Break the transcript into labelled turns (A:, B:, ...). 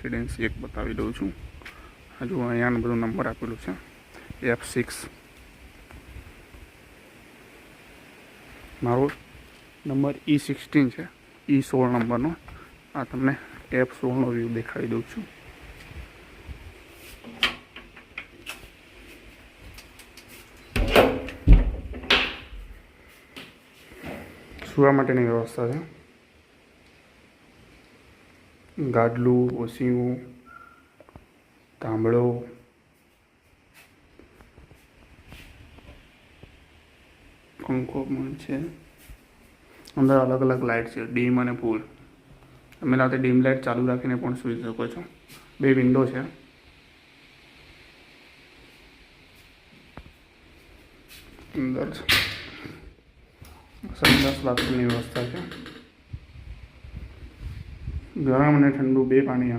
A: Residency એક બતાવી દઉં છું. હજુ અહીંયા બધું નંબર આપેલું છે. F6 મારો નંબર E16 છે, E16 નંબરનો. આ તમને F16નો વ્યૂ દેખાડી દઉં છું. સુવા માટેની વ્યવસ્થા છે. ગાદલું, ઓશિયું, તાંબળો, પંખો પણ છે. અંદર અલગ અલગ લાઇટ છે, ડીમ અને ફૂલ. તમે રાતે ડીમ લાઇટ ચાલુ રાખીને પણ સૂઈ શકો છો. 2 વિન્ડો છે. અંદર સંડાસ બાથરૂમની વ્યવસ્થા છે. ગરમ અને ઠંડુ 2 પાણી